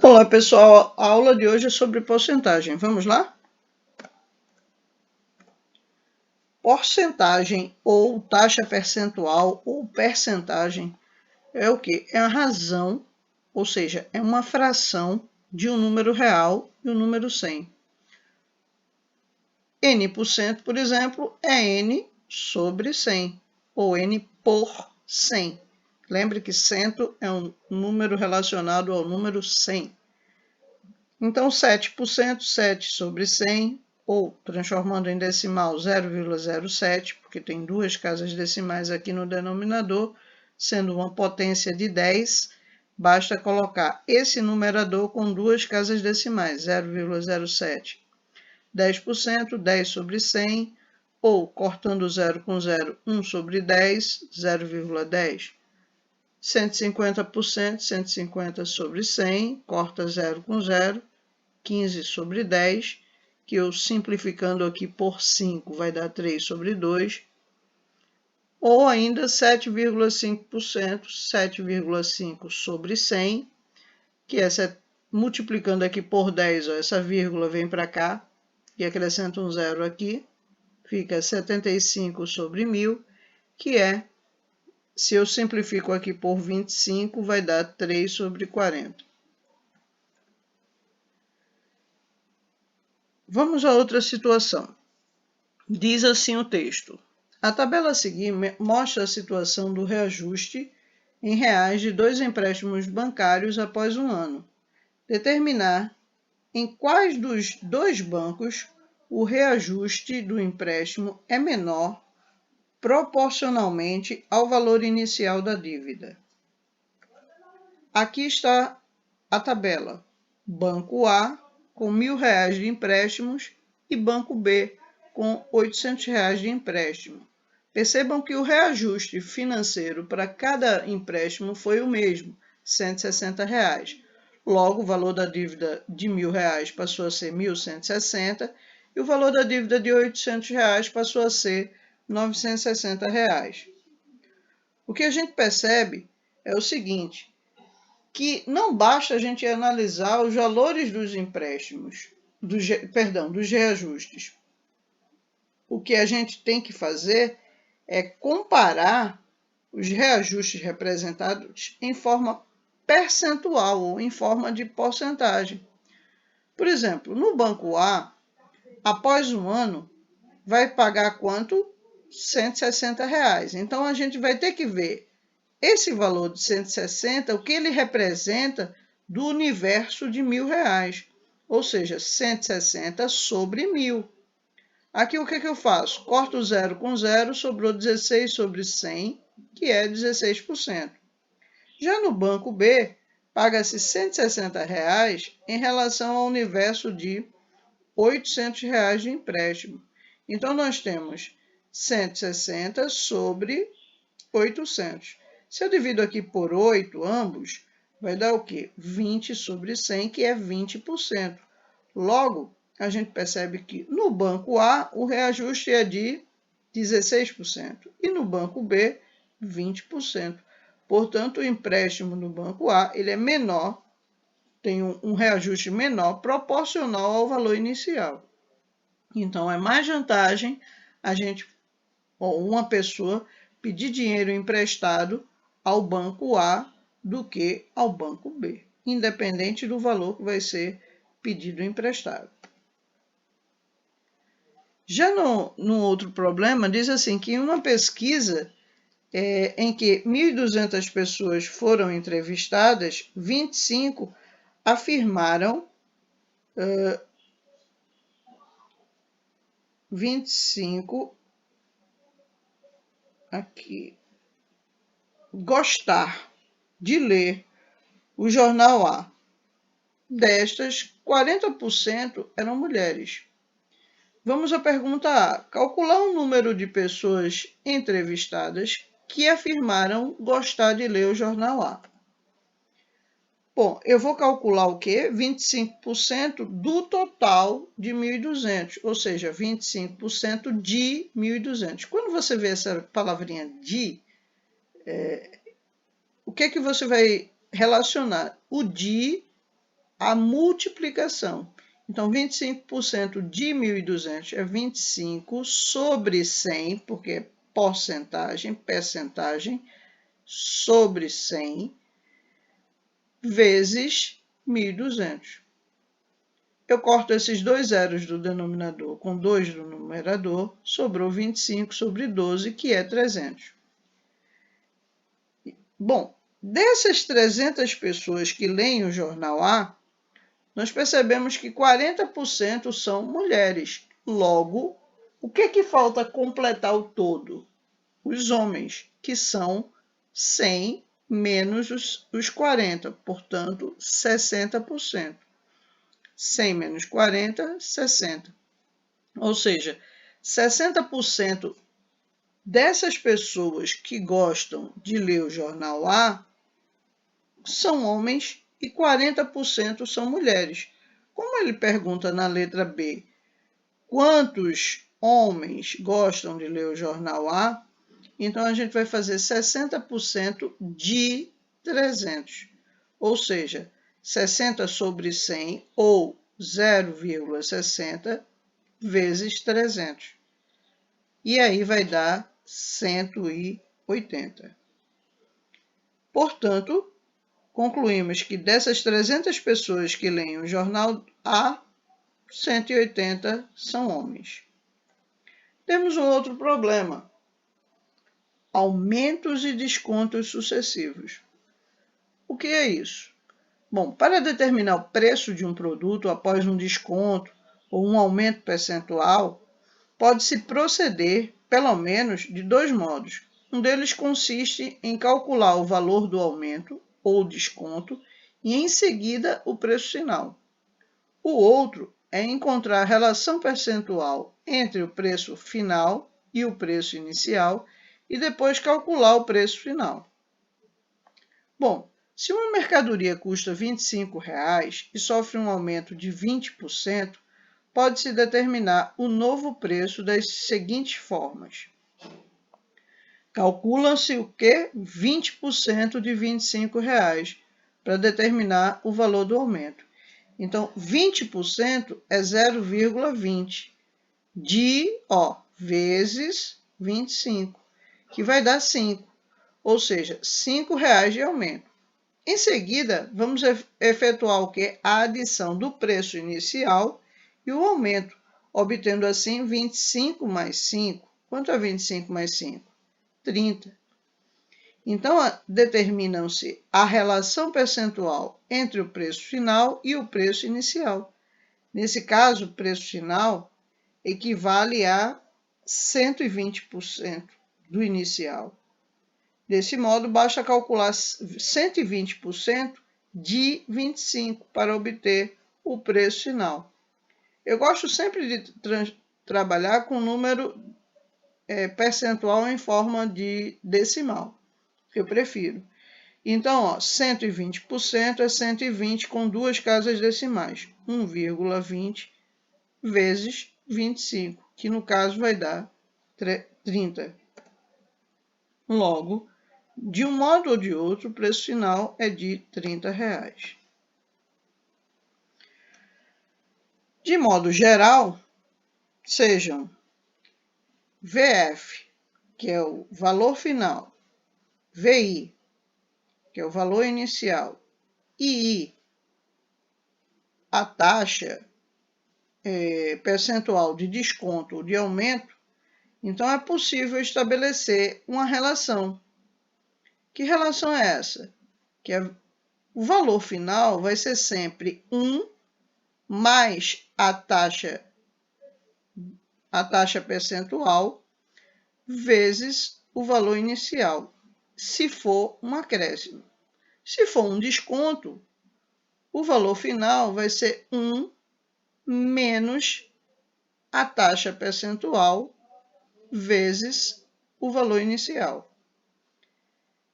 Olá, pessoal. A aula de hoje é sobre porcentagem. Vamos lá? Porcentagem ou taxa percentual ou percentagem é o quê? É a razão, ou seja, é uma fração de um número real e um número 100. N%, por exemplo, é N sobre 100, ou N por 100. Lembre que 100 é um número relacionado ao número 100. Então, 7%, 7 sobre 100, ou transformando em decimal 0,07, porque tem duas casas decimais aqui no denominador, sendo uma potência de 10, basta colocar esse numerador com duas casas decimais, 0,07. 10%, 10 sobre 100, ou, cortando 0 com 0, 1 sobre 10, 0,10. 150%, 150 sobre 100, corta 0 com 0, 15 sobre 10, que eu simplificando aqui por 5 vai dar 3 sobre 2, ou ainda 7,5%, 7,5 sobre 100, que essa, multiplicando aqui por 10, ó, essa vírgula vem para cá e acrescenta um zero aqui, fica 75 sobre 1000, que é, se eu simplifico aqui por 25, vai dar 3 sobre 40. Vamos a outra situação. Diz assim o texto. A tabela a seguir mostra a situação do reajuste em reais de dois empréstimos bancários após um ano. Determinar em quais dos dois bancos o reajuste do empréstimo é menor proporcionalmente ao valor inicial da dívida. Aqui está a tabela. Banco A com R$ 1.000 de empréstimos e Banco B com R$ 800 de empréstimo. Percebam que o reajuste financeiro para cada empréstimo foi o mesmo, R$ 160. Logo, o valor da dívida de R$ 1.000 passou a ser R$ 1.160 e o valor da dívida de R$ 800 passou a ser R$ 960. O que a gente percebe é o seguinte, que não basta a gente analisar os valores dos empréstimos, dos reajustes. O que a gente tem que fazer é comparar os reajustes representados em forma percentual ou em forma de porcentagem. Por exemplo, no Banco A, após um ano, vai pagar quanto? R$ 160. Então, a gente vai ter que ver esse valor de 160, o que ele representa do universo de R$ 1.000, ou seja, 160 sobre 1.000. Aqui o que eu faço? Corto 0 com 0, sobrou 16 sobre 100, que é 16%. Já no Banco B, paga-se R$ 160 em relação ao universo de R$ 800 de empréstimo. Então, nós temos 160 sobre 800. Se eu divido aqui por 8, ambos, vai dar o quê? 20 sobre 100, que é 20%. Logo, a gente percebe que no Banco A, o reajuste é de 16% e no Banco B, 20%. Portanto, o empréstimo no Banco A ele é menor, tem um reajuste menor proporcional ao valor inicial. Então, é mais vantagem a gente, ou uma pessoa, pedir dinheiro emprestado ao Banco A do que ao Banco B, independente do valor que vai ser pedido emprestado. Já no outro problema, diz assim que em uma pesquisa em que 1.200 pessoas foram entrevistadas, 25 afirmaram 25 aqui gostar de ler o jornal A. Destas, 40% eram mulheres. Vamos à pergunta A. Calcular o número de pessoas entrevistadas que afirmaram gostar de ler o jornal A. Bom, eu vou calcular o quê? 25% do total de 1.200, ou seja, 25% de 1.200. Quando você vê essa palavrinha de, o que você vai relacionar? O de a multiplicação. Então, 25% de 1.200 é 25 sobre 100, porque é percentagem, sobre 100, vezes 1.200. Eu corto esses dois zeros do denominador com 2 do numerador, sobrou 25 sobre 12, que é 300. Bom, dessas 300 pessoas que leem o jornal A, nós percebemos que 40% são mulheres. Logo, o que falta completar o todo? Os homens, que são 100 menos os 40, portanto, 60%. 100 menos 40, 60. Ou seja, 60% dessas pessoas que gostam de ler o jornal A são homens e 40% são mulheres. Como ele pergunta na letra B, quantos homens gostam de ler o jornal A? Então, a gente vai fazer 60% de 300. Ou seja, 60 sobre 100 ou 0,60 vezes 300. E aí vai dar 180. Portanto, concluímos que dessas 300 pessoas que leem o jornal A, 180 são homens. Temos um outro problema: aumentos e descontos sucessivos. O que é isso? Bom, para determinar o preço de um produto após um desconto ou um aumento percentual, pode-se proceder, pelo menos, de dois modos. Um deles consiste em calcular o valor do aumento ou desconto e, em seguida, o preço final. O outro é encontrar a relação percentual entre o preço final e o preço inicial e depois calcular o preço final. Bom, se uma mercadoria custa R$ 25 e sofre um aumento de 20%, pode-se determinar o novo preço das seguintes formas. Calcula-se o quê? 20% de R$ 25 para determinar o valor do aumento. Então, 20% é 0,20 vezes 25, que vai dar 5, ou seja, R$ 5 de aumento. Em seguida, vamos efetuar o quê? A adição do preço inicial e o aumento, obtendo assim 25 mais 5. Quanto é 25 mais 5? 30. Então, determinam-se a relação percentual entre o preço final e o preço inicial. Nesse caso, o preço final equivale a 120% do inicial. Desse modo, basta calcular 120% de 25 para obter o preço final. Eu gosto sempre de trabalhar com número percentual em forma de decimal. Eu prefiro. Então, 120% é 120 com duas casas decimais. 1,20 vezes 25, que no caso vai dar 30. Logo, de um modo ou de outro, o preço final é de R$ 30. De modo geral, sejam VF, que é o valor final, VI, que é o valor inicial, II, a taxa percentual de desconto ou de aumento, então é possível estabelecer uma relação. Que relação é essa? Que o valor final vai ser sempre 1 mais a taxa percentual vezes o valor inicial, se for um acréscimo. Se for um desconto, o valor final vai ser 1 menos a taxa percentual vezes o valor inicial.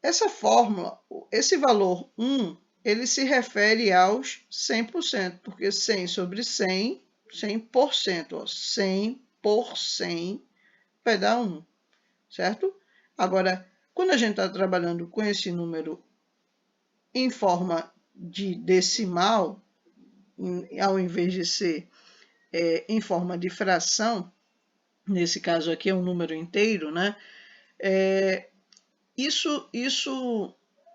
Essa fórmula, esse valor 1, ele se refere aos 100%, porque 100 sobre 100, 100%, 100 por 100 vai dar 1, certo? Agora, quando a gente está trabalhando com esse número em forma de decimal, ao invés de ser em forma de fração, nesse caso aqui é um número inteiro, né? Isso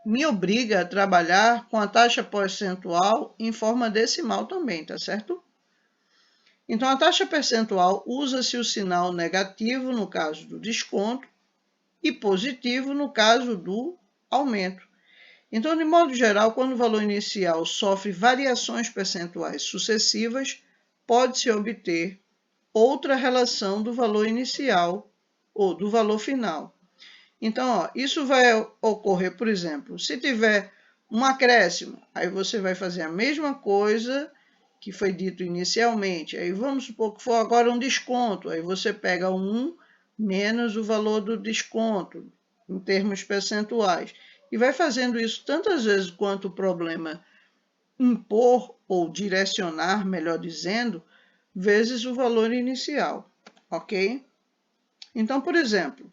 me obriga a trabalhar com a taxa percentual em forma decimal também, tá certo? Então, a taxa percentual usa-se o sinal negativo no caso do desconto e positivo no caso do aumento. Então, de modo geral, quando o valor inicial sofre variações percentuais sucessivas, pode-se obter outra relação do valor inicial ou do valor final. Então, isso vai ocorrer, por exemplo, se tiver um acréscimo, aí você vai fazer a mesma coisa que foi dito inicialmente. Aí vamos supor que for agora um desconto, aí você pega 1 menos o valor do desconto, em termos percentuais. E vai fazendo isso tantas vezes quanto o problema impor ou direcionar, melhor dizendo, vezes o valor inicial, ok? Então, por exemplo,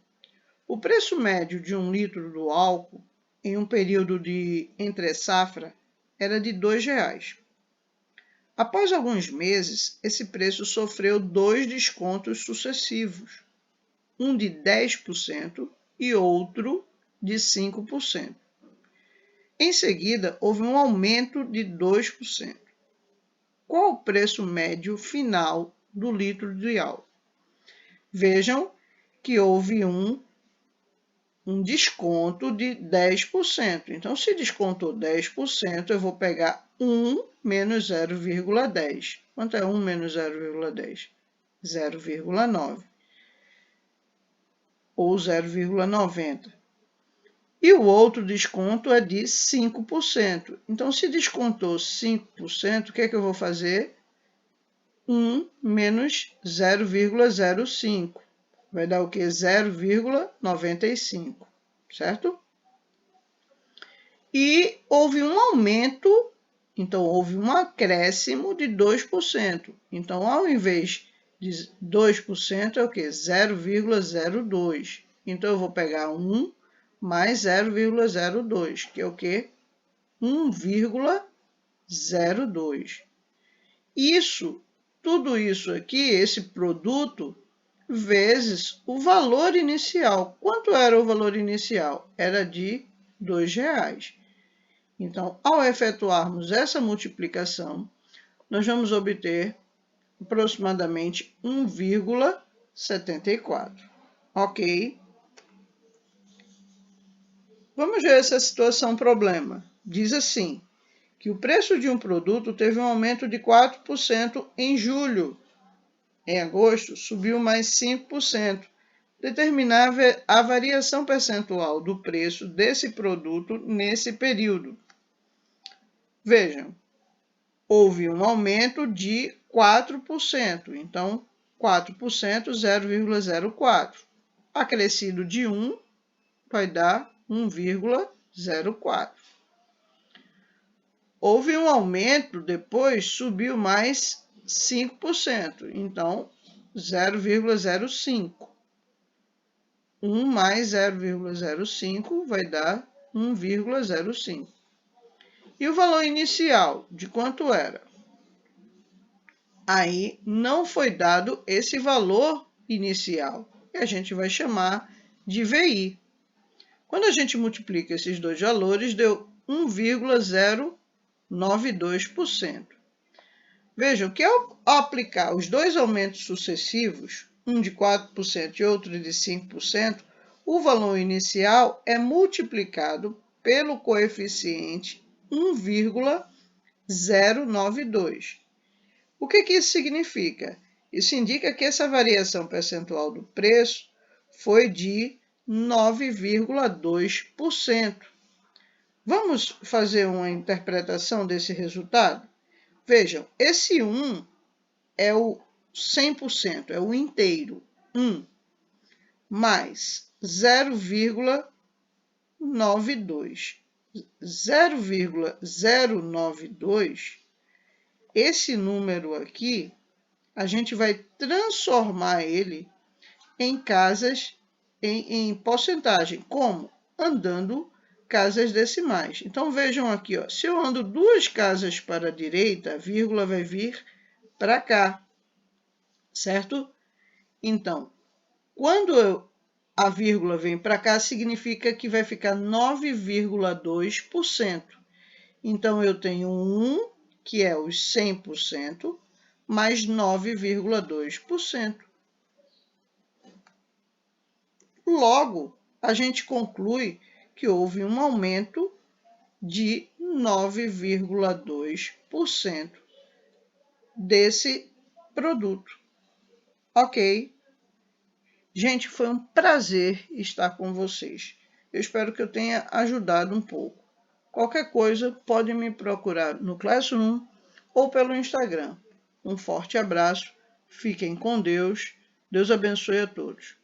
o preço médio de 1 litro do álcool em um período de entre-safra era de R$ 2,00. Após alguns meses, esse preço sofreu 2 descontos sucessivos, um de 10% e outro de 5%. Em seguida, houve um aumento de 2%. Qual o preço médio final do litro de álcool? Vejam que houve um desconto de 10%. Então, se descontou 10%, eu vou pegar 1 menos 0,10. Quanto é 1 menos 0,10? 0,9. Ou 0,90. E o outro desconto é de 5%. Então, se descontou 5%, o que é que eu vou fazer? 1 menos 0,05. Vai dar o quê? 0,95, certo? E houve um aumento, então houve um acréscimo de 2%. Então, ao invés de 2%, é o quê? 0,02. Então, eu vou pegar 1 mais 0,02, que é o quê? 1,02. Tudo isso aqui, esse produto, vezes o valor inicial. Quanto era o valor inicial? Era de R$ 2,00. Então, ao efetuarmos essa multiplicação, nós vamos obter aproximadamente 1,74. Ok? Vamos ver essa situação problema. Diz assim, que o preço de um produto teve um aumento de 4% em julho. Em agosto, subiu mais 5%. Determinar a variação percentual do preço desse produto nesse período. Vejam, houve um aumento de 4%. Então, 4%, 0,04. Acrescido de 1 vai dar 1,04. Houve um aumento, depois subiu mais 5%. Então, 0,05. 1 mais 0,05 vai dar 1,05. E o valor inicial, de quanto era? Aí não foi dado esse valor inicial, que a gente vai chamar de VI. Quando a gente multiplica esses dois valores, deu 1,092%. Vejam que ao aplicar os dois aumentos sucessivos, um de 4% e outro de 5%, o valor inicial é multiplicado pelo coeficiente 1,092. O que isso significa? Isso indica que essa variação percentual do preço foi de 9,2%. Vamos fazer uma interpretação desse resultado? Vejam, esse 1 é o 100%, é o inteiro, 1, mais 0,92. 0,092, esse número aqui, a gente vai transformar ele em casas, em porcentagem. Como? Andando casas decimais. Então, vejam aqui, ó, se eu ando 2 casas para a direita, a vírgula vai vir para cá, certo? Então, quando a vírgula vem para cá, significa que vai ficar 9,2%. Então, eu tenho 1, que é os 100%, mais 9,2%. Logo, a gente conclui que houve um aumento de 9,2% desse produto. Ok? Gente, foi um prazer estar com vocês. Eu espero que eu tenha ajudado um pouco. Qualquer coisa, pode me procurar no Classroom ou pelo Instagram. Um forte abraço, fiquem com Deus. Deus abençoe a todos.